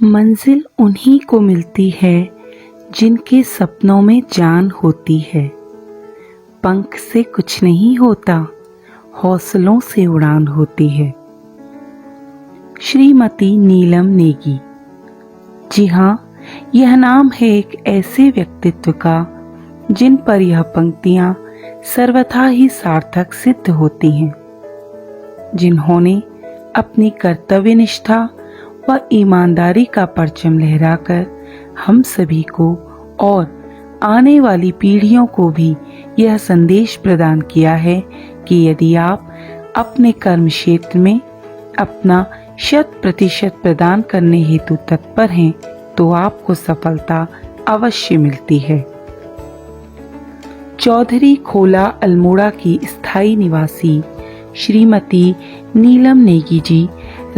मंजिल उन्हीं को मिलती है जिनके सपनों में जान होती है। पंख से कुछ नहीं होता, हौसलों से उड़ान होती है। श्रीमती नीलम नेगी। जी हाँ, यह नाम है एक ऐसे व्यक्तित्व का जिन पर यह पंक्तियां सर्वथा ही सार्थक सिद्ध होती हैं, जिन्होंने अपनी कर्तव्य निष्ठा व ईमानदारी का परचम लहराकर हम सभी को और आने वाली पीढ़ियों को भी यह संदेश प्रदान किया है कि यदि आप अपने कर्म क्षेत्र में अपना 100% प्रदान करने हेतु तत्पर हैं तो आपको सफलता अवश्य मिलती है। चौधरी खोला अल्मोड़ा की स्थायी निवासी श्रीमती नीलम नेगी जी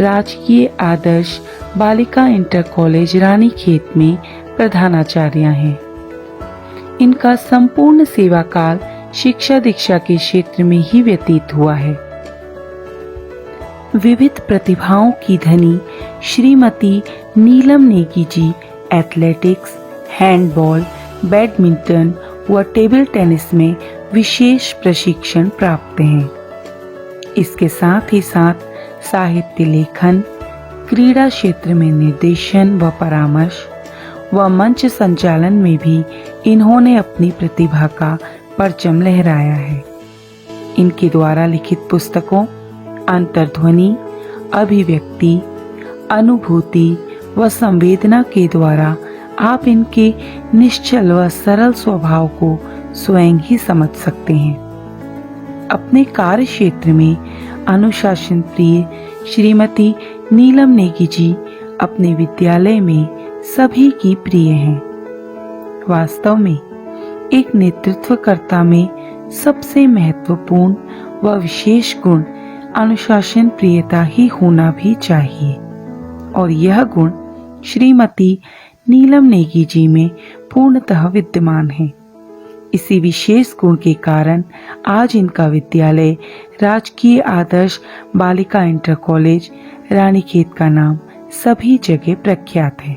राजकीय आदर्श बालिका इंटर कॉलेज रानीखेत में प्रधानाचार्य हैं। इनका संपूर्ण सेवा काल शिक्षा दीक्षा के क्षेत्र में ही व्यतीत हुआ है। विविध प्रतिभाओं की धनी Shrimati Neelam Negi ji athletics, handball, badminton व टेबल टेनिस में विशेष प्रशिक्षण प्राप्त हैं। इसके साथ ही साथ साहित्य लेखन, क्रीड़ा क्षेत्र में निर्देशन व परामर्श व मंच संचालन में भी इन्होंने अपनी प्रतिभा का परचम लहराया है। इनके द्वारा लिखित पुस्तकों अंतर्ध्वनि, अभिव्यक्ति, अनुभूति व संवेदना के द्वारा आप इनके निश्चल व सरल स्वभाव को स्वयं ही समझ सकते हैं। अपने कार्य क्षेत्र में अनुशासन प्रिय श्रीमती नीलम नेगी जी अपने विद्यालय में सभी की प्रिय हैं। वास्तव में एक नेतृत्वकर्ता में सबसे महत्वपूर्ण व विशेष गुण अनुशासन प्रियता ही होना भी चाहिए और यह गुण श्रीमती नीलम नेगी जी में पूर्णतः विद्यमान है। इसी विशेष गुण के कारण आज इनका विद्यालय राजकीय आदर्श बालिका इंटर कॉलेज रानीखेत का नाम सभी जगह प्रख्यात है।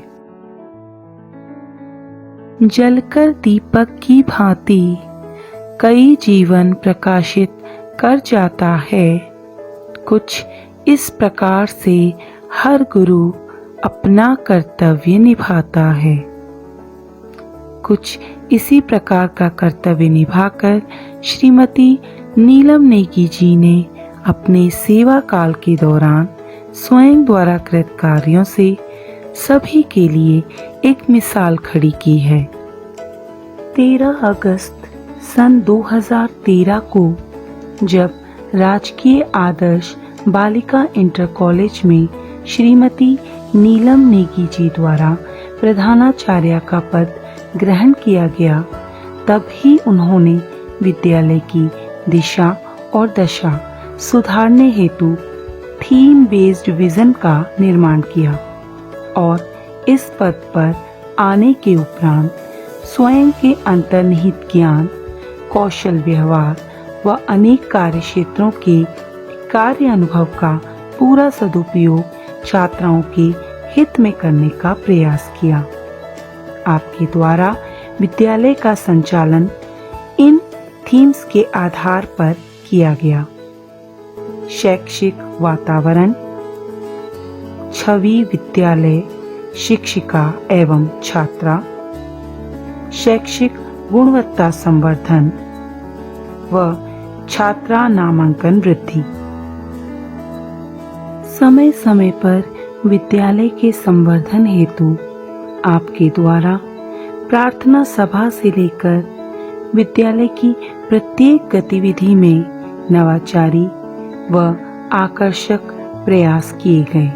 जलकर दीपक की भांति कई जीवन प्रकाशित कर जाता है। कुछ इस प्रकार से हर गुरु अपना कर्तव्य निभाता है। कुछ इसी प्रकार का कर्तव्य निभाकर श्रीमती नीलम नेगी जी ने अपने सेवा काल के दौरान स्वयं द्वारा कृत कार्यों से सभी के लिए एक मिसाल खड़ी की है। 13 अगस्त सन 2013 को जब राजकीय आदर्श बालिका इंटर कॉलेज में श्रीमती नीलम नेगी जी द्वारा प्रधानाचार्य का पद ग्रहण किया गया, तब ही उन्होंने विद्यालय की दिशा और दशा सुधारने हेतु थीम बेस्ड विजन का निर्माण किया और इस पद पर आने के उपरांत स्वयं के अंतर्निहित ज्ञान, कौशल व्यवहार व अनेक कार्य क्षेत्रों के कार्य अनुभव का पूरा सदुपयोग छात्राओं के हित में करने का प्रयास किया। आपके द्वारा विद्यालय का संचालन इन थीम्स के आधार पर किया गया। शैक्षिक वातावरण, छवि विद्यालय शिक्षिका एवं छात्रा, शैक्षिक गुणवत्ता संवर्धन व छात्रा नामांकन वृद्धि। समय समय पर विद्यालय के संवर्धन हेतु आपके द्वारा प्रार्थना सभा से लेकर विद्यालय की प्रत्येक गतिविधि में नवाचारी व आकर्षक प्रयास किए गए।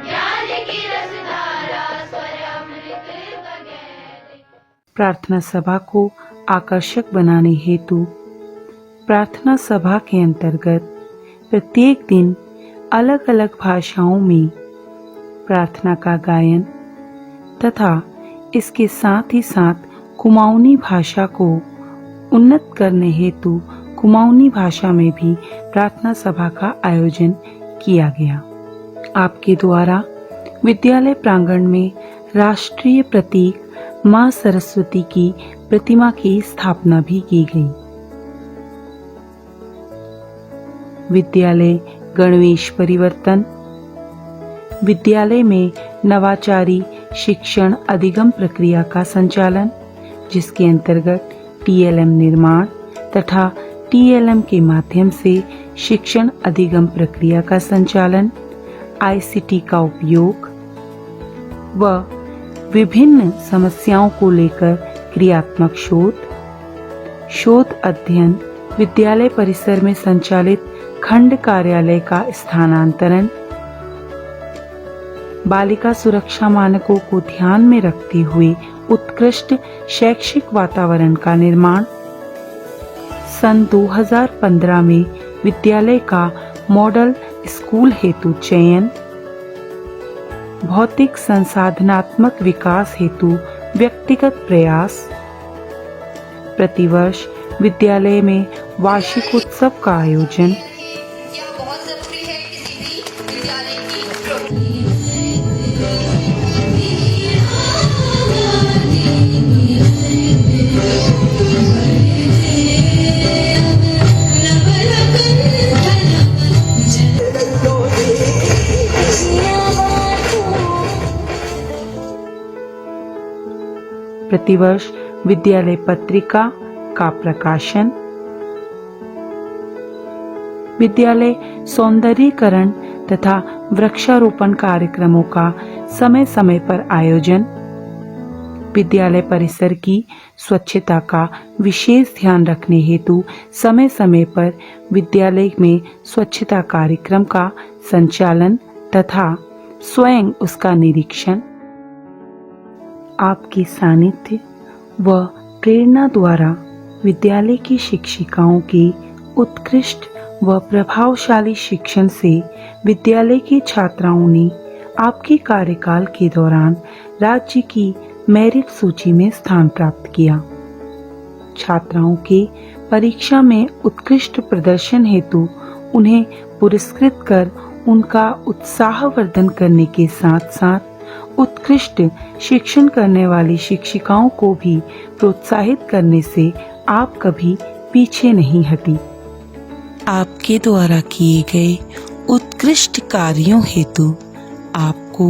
ज्ञान प्रार्थना सभा को आकर्षक बनाने हेतु प्रार्थना सभा के अंतर्गत प्रत्येक दिन अलग अलग भाषाओं में प्रार्थना का गायन तथा इसके साथ ही साथ कुमाऊनी भाषा को उन्नत करने हेतु कुमाऊनी भाषा में भी प्रार्थना सभा का आयोजन किया गया। आपके द्वारा विद्यालय प्रांगण में राष्ट्रीय प्रतीक मां सरस्वती की प्रतिमा की स्थापना भी की गई। विद्यालय गणवेश परिवर्तन, विद्यालय में नवाचारी शिक्षण अधिगम प्रक्रिया का संचालन, जिसके अंतर्गत टीएलएम निर्माण तथा टीएलएम के माध्यम से शिक्षण अधिगम प्रक्रिया का संचालन, आईसीटी का उपयोग व विभिन्न समस्याओं को लेकर क्रियात्मक शोध अध्ययन, विद्यालय परिसर में संचालित खंड कार्यालय का स्थानांतरण, बालिका सुरक्षा मानकों को ध्यान में रखते हुए उत्कृष्ट शैक्षिक वातावरण का निर्माण, सन 2015 में विद्यालय का मॉडल स्कूल हेतु चयन, भौतिक संसाधनात्मक विकास हेतु व्यक्तिगत प्रयास, प्रतिवर्ष विद्यालय में वार्षिक उत्सव का आयोजन। बहुत जरूरी है किसी भी विद्यालय की प्रतिवर्ष विद्यालय पत्रिका का प्रकाशन, विद्यालय सौंदर्यीकरण तथा वृक्षारोपण कार्यक्रमों का समय समय पर आयोजन, विद्यालय परिसर की स्वच्छता का विशेष ध्यान रखने हेतु समय समय पर विद्यालय में स्वच्छता कार्यक्रम का संचालन तथा स्वयं उसका निरीक्षण। आपके सानिध्य व प्रेरणा द्वारा विद्यालय की शिक्षिकाओं के उत्कृष्ट व प्रभावशाली शिक्षण से विद्यालय की छात्राओं ने आपके कार्यकाल के दौरान राज्य की मेरिट सूची में स्थान प्राप्त किया। छात्राओं के परीक्षा में उत्कृष्ट प्रदर्शन हेतु उन्हें पुरस्कृत कर उनका उत्साहवर्धन करने के साथ साथ उत्कृष्ट शिक्षण करने वाली शिक्षिकाओं को भी प्रोत्साहित करने से आप कभी पीछे नहीं हटी। आपके द्वारा किए गए उत्कृष्ट कार्यों हेतु आपको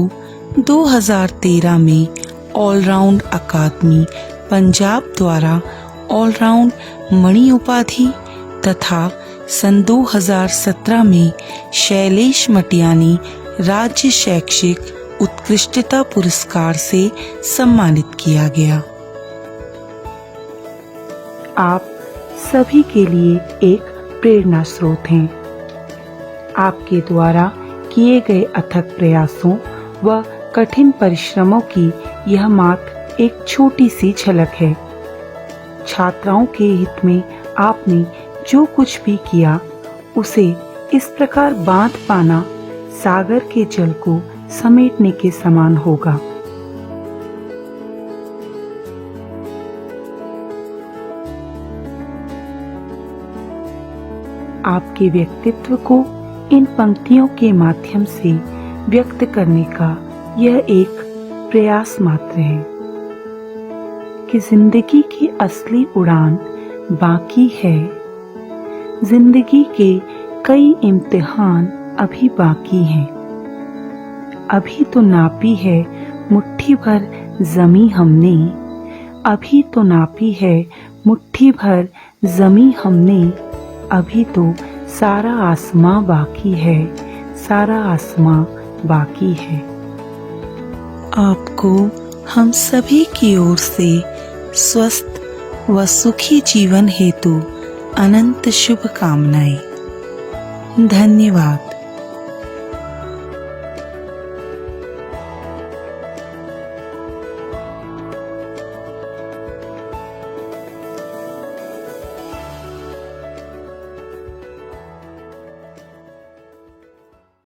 2013 में ऑलराउंड अकादमी पंजाब द्वारा ऑलराउंड मणि उपाधि तथा सन 2017 में शैलेश मटियानी राज्य शैक्षिक उत्कृष्टता पुरस्कार से सम्मानित किया गया। आप सभी के लिए एक प्रेरणा स्रोत हैं। आपके द्वारा किए गए अथक प्रयासों व कठिन परिश्रमों की यह मात्र एक छोटी सी झलक है। छात्राओं के हित में आपने जो कुछ भी किया उसे इस प्रकार बांध पाना सागर के जल को समेटने के समान होगा। आपके व्यक्तित्व को इन पंक्तियों के माध्यम से व्यक्त करने का यह एक प्रयास मात्र है कि जिंदगी की असली उड़ान बाकी है। जिंदगी के कई इम्तिहान अभी बाकी हैं। अभी तो नापी है मुट्ठी भर जमी हमने, अभी तो नापी है मुट्ठी भर जमी हमने, अभी तो सारा आसमां बाकी है, सारा आसमां बाकी है। आपको हम सभी की ओर से स्वस्थ व सुखी जीवन हेतु अनंत शुभकामनाएं। धन्यवाद।